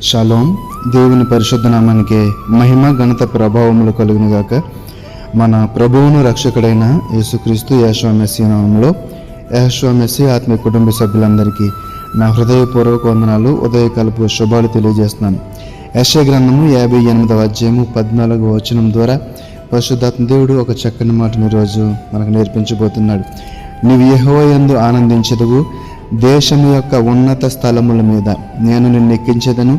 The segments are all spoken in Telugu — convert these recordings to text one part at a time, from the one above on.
షలోం. దేవుని పరిశుద్ధ నామానికి మహిమ ఘనత ప్రభావములు కలుగును గాక. మన ప్రభువును రక్షకుడైన యేసుక్రీస్తు యెహోవా మెస్సీ నామములో యెహోవా మెస్సీ ఆత్మీయ కుటుంబ సభ్యులందరికీ నా హృదయపూర్వక వందనాలు, ఉదయకాలపు శుభాలు తెలియజేస్తున్నాను. యెషయా గ్రంథము 58వ అధ్యాయము 14వ వచనం ద్వారా పరిశుద్ధాత్మ దేవుడు ఒక చక్కని మాటను ఈరోజు మనకు నేర్పించబోతున్నాడు. నీవు యెహోవా యందు ఆనందించెదవు, దేశము యొక్క ఉన్నత స్థలముల మీద నేను నిన్ను ఎక్కించెదను,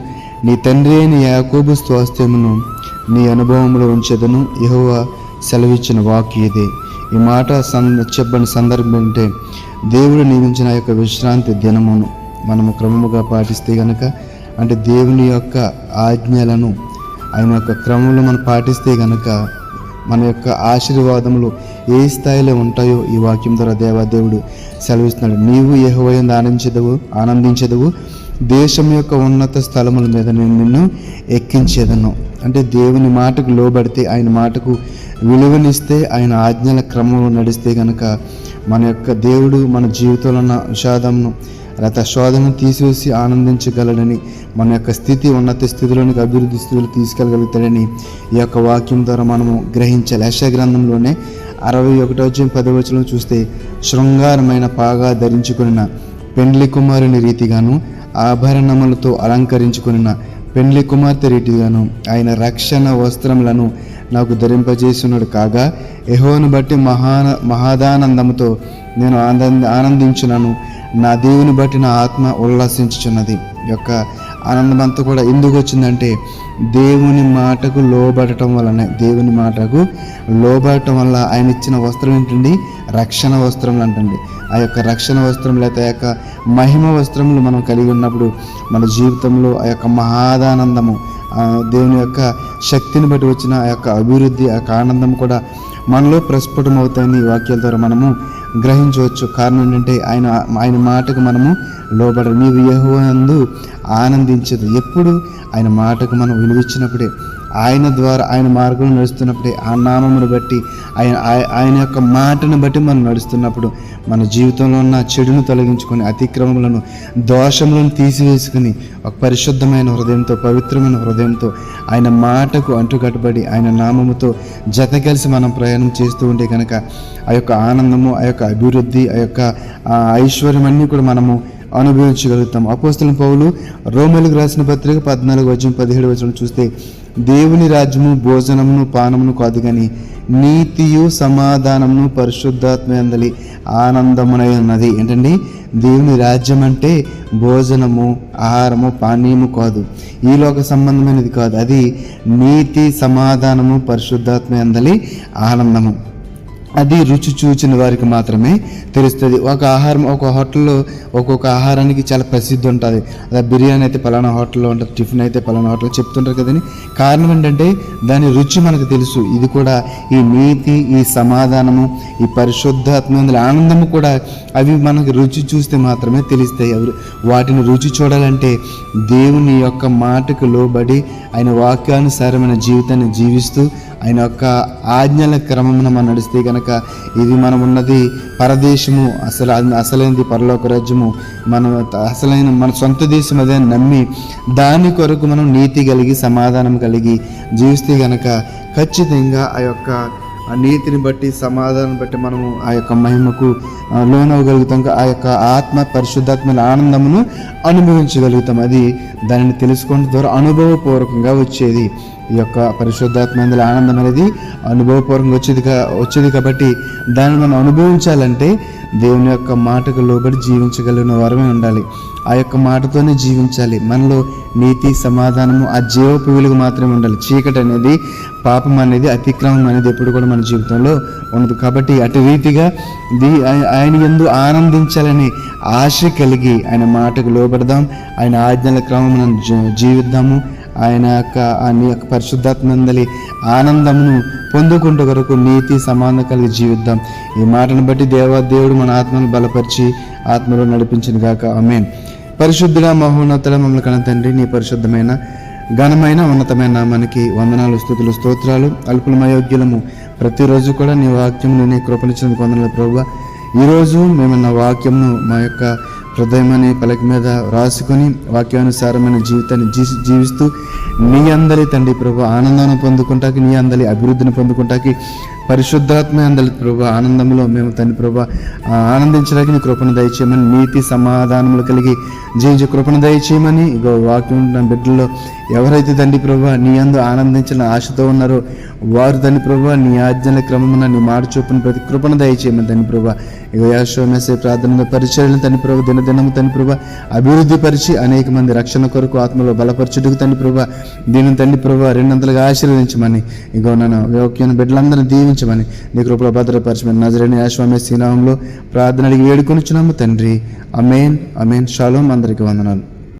నీ తండ్రి అయిన యాకోబు స్వాస్థ్యమును నీ అనుభవంలో ఉంచెదను. యెహోవా సెలవిచ్చిన వాక్కు ఇదే. ఈ మాట చెప్పని సందర్భం అంటే దేవుడు నియమించిన యొక్క విశ్రాంతి దినమును మనము క్రమముగా పాటిస్తే గనక, అంటే దేవుని యొక్క ఆజ్ఞలను ఆయన యొక్క క్రమంలో మనం పాటిస్తే గనక మన యొక్క ఆశీర్వాదములు ఏ స్థాయిలో ఉంటాయో ఈ వాక్యం ద్వారా దేవాదేవుడు సెలవిస్తున్నాడు. నీవు యెహోవా యందు ఆనందించెదవు, దేశం యొక్క ఉన్నత స్థలముల మీద నేను నిన్ను ఎక్కించేదను. అంటే దేవుని మాటకు లోబడితే, ఆయన మాటకు విలువనిస్తే, ఆయన ఆజ్ఞల క్రమంలో నడిస్తే గనక మన యొక్క దేవుడు మన జీవితంలో ఉన్న విషాదమును లేకపోతే శోధనను తీసివేసి ఆనందించగలడని, మన యొక్క స్థితి ఉన్నత స్థితిలోనికి అభివృద్ధి స్థితిలో తీసుకెళ్ళగలుగుతాడని ఈ యొక్క వాక్యం ద్వారా మనము గ్రహించాలి. యెషయా గ్రంథంలోనే 61:10 చూస్తే, శృంగారమైన పాగా ధరించుకున్న పెండ్లి కుమారుని రీతిగాను, ఆభరణములతో అలంకరించుకున్న పెండ్లి కుమార్తె రీతిగాను ఆయన రక్షణ వస్త్రములను నాకు ధరింపజేస్తున్నాడు. కాగా యెహోవాను బట్టి మహాదానందముతో నేను ఆనందించున్నాను, నా దేవుని బట్టి నా ఆత్మ ఉల్లాసించుచున్నది. యొక్క ఆనందం అంతా కూడా ఎందుకు వచ్చిందంటే దేవుని మాటకు లోబడటం వలనే. దేవుని మాటకు లోబడటం వల్ల ఆయన ఇచ్చిన వస్త్రం ఏంటండి? రక్షణ వస్త్రములు అంటండి. ఆ యొక్క రక్షణ వస్త్రం లేకపోతే ఆ యొక్క మహిమ వస్త్రములు మనం కలిగి ఉన్నప్పుడు మన జీవితంలో ఆ యొక్క మహాదానందము, దేవుని యొక్క శక్తిని బట్టి వచ్చిన ఆ యొక్క అభివృద్ధి, ఆ యొక్క ఆనందం కూడా మనలో ప్రస్ఫుటం అవుతాయని ఈ వాక్యాల ద్వారా మనము గ్రహించవచ్చు. కారణం ఏంటంటే ఆయన మాటకు మనము లోబడాలి. నీవు యెహోవా యందు ఆనందించదు. ఎప్పుడు ఆయన మాటకు మనం విలువిచ్చినప్పుడే, ఆయన ద్వారా ఆయన మార్గంలో నడుస్తున్నప్పుడే, ఆ నామమును బట్టి ఆయన యొక్క మాటను బట్టి మనం నడుస్తున్నప్పుడు మన జీవితంలో ఉన్న చెడును తొలగించుకొని, అతిక్రమములను, దోషములను తీసివేసుకుని ఒక పరిశుద్ధమైన హృదయంతో, పవిత్రమైన హృదయంతో ఆయన మాటకు అంటుకట్టుబడి ఆయన నామముతో జత కలిసి మనం ప్రయాణం చేస్తూ ఉంటే కనుక ఆ యొక్క ఆనందము, ఆ యొక్క అభివృద్ధి, ఆ యొక్క ఐశ్వర్యం అన్నీ కూడా మనము అనుభవించగలుగుతాం. అపోస్తలుడైన పౌలు రోమీయులకు రాసిన పత్రిక 14:17 చూస్తే, దేవుని రాజ్యము భోజనమును పానమును కాదు కానీ నీతియు సమాధానమును పరిశుద్ధాత్మ యందలి ఆనందమునై ఉన్నది. ఏంటండి? దేవుని రాజ్యం అంటే భోజనము, ఆహారము, పానీయము కాదు, ఈ లోక సంబంధమైనది కాదు. అది నీతి, సమాధానము, పరిశుద్ధాత్మ యందలి ఆనందము. అది రుచి చూచిన వారికి మాత్రమే తెలుస్తుంది. ఒక హోటల్లో ఒక్కొక్క ఆహారానికి చాలా ప్రసిద్ధి ఉంటుంది. అదే బిర్యానీ అయితే పలానా హోటల్లో ఉంటుంది, టిఫిన్ అయితే పలానా హోటల్లో చెప్తుంటారు కదండి. కారణం ఏంటంటే దాని రుచి మనకు తెలుసు. ఇది కూడా ఈ నీతి, ఈ సమాధానము, ఈ పరిశుద్ధాత్మ ఆనందము కూడా అవి మనకు రుచి చూస్తే మాత్రమే తెలుస్తాయి. వాటిని రుచి చూడాలంటే దేవుని యొక్క మాటకు లోబడి ఆయన వాక్యానుసారమైన జీవితాన్ని జీవిస్తూ ఆయన యొక్క ఆజ్ఞల క్రమమున మనం నడిస్తే కనుక ఇది మనం ఉన్నది పరదేశము, అసలైనది పరలోక రాజ్యము, మన సొంత దేశం అదే నమ్మి దాని కొరకు మనం నీతి కలిగి, సమాధానం కలిగి జీవిస్తే కనుక ఖచ్చితంగా ఆ యొక్క నీతిని బట్టి, సమాధానం బట్టి మనము ఆ యొక్క మహిమకు లోనవ్వగలుగుతాం. ఆ యొక్క ఆత్మ పరిశుద్ధాత్మ ఆనందమును అనుభవించగలుగుతాం. అది దానిని తెలుసుకోవడం ద్వారా అనుభవపూర్వకంగా వచ్చేది. ఈ యొక్క పరిశుద్ధాత్మ ఆనందం అనేది అనుభవపూర్వకంగా వచ్చేది కాబట్టి దాన్ని మనం అనుభవించాలంటే దేవుని యొక్క మాటకు లోబడి జీవించగలిగిన వారమే ఉండాలి. ఆ యొక్క మాటతోనే జీవించాలి. మనలో నీతి, సమాధానము, ఆ జీవపు వెలుగు మాత్రమే ఉండాలి. చీకటి అనేది, పాపం అనేది, అతిక్రమం అనేది ఎప్పుడు కూడా మన జీవితంలో ఉండదు. కాబట్టి అటు రీతిగా ఆయన యందు ఆనందించాలని ఆశ కలిగి ఆయన మాటకు లోబడదాం, ఆయన ఆజ్ఞల క్రమం జీవిద్దాము. ఆయన యొక్క పరిశుద్ధాత్మందలి ఆనందమును పొందుకుంటూ వరకు నీతి, సమాధానం కలిగి జీవిద్దాం. ఈ మాటను బట్టి దేవుడు మన ఆత్మను బలపరిచి ఆత్మలో నడిపించిన గాక. ఆమేన్. పరిశుద్ధుల మహోన్నతుల మమ్మల్ని కన్న తండ్రి, నీ పరిశుద్ధమైన ఘనమైన ఉన్నతమైన నామానికి వందనాలు, స్తుతులు, స్తోత్రాలు. అల్పులమయోగ్యులము ప్రతిరోజు కూడా నీ వాక్యమును నీ కృపనిచ్చినందుకు వందనాలు ప్రభువా. ఈరోజు మేము నా వాక్యంను మా యొక్క హృదయం అనే పలక మీద రాసుకొని వాక్యానుసారమైన జీవితాన్ని జీవిస్తూ నీ అందరి తండ్రి ప్రభు ఆనందాన్ని పొందుకుంటాకి, నీ అందరి అభివృద్ధిని పొందుకుంటాకి, పరిశుద్ధాత్మ అందరి ప్రభు ఆనందంలో మేము తండ్రి ప్రభు ఆనందించడానికి నీ కృపను దయచేయమని, నీతి సమాధానములు కలిగి జీవించే కృపను దయచేయమని, ఇగో వాక్యం ఉన్న బిడ్డల్లో ఎవరైతే తండ్రి ప్రభు నీ యందు ఆనందించిన ఆశతో ఉన్నారో వారు తండ్రి ప్రభు నీ ఆజ్ఞల క్రమమున నీ మాట చొప్పున ప్రతి కృపను దయచేయమని తండ్రి ప్రభు, ఇగో యెహోషువ మెస్సే ప్రార్థన పరిచర్యలను తండ్రి ప్రభు దినదినము తండ్రి ప్రభు అభివృద్ధి పరిచి అనేక మంది రక్షణ కొరకు ఆత్మలో బలపరచుటకు తండ్రి ప్రభు దీనిని తండ్రి ప్రభు రెండంతలుగా ఆశీర్వదించమని, ఇగో నన్ను యోగ్యమైన బిడ్డలందరినీ దీవించమని నీ కృపలో భద్రపరచమని నజరేయుడైన యేసు మెస్సీ నామములో ప్రార్థన అడిగి వేడుకొనుచున్నాము తండ్రి. ఆమేన్. ఆమేన్. షాలోమ్. అందరికీ వందనాలు.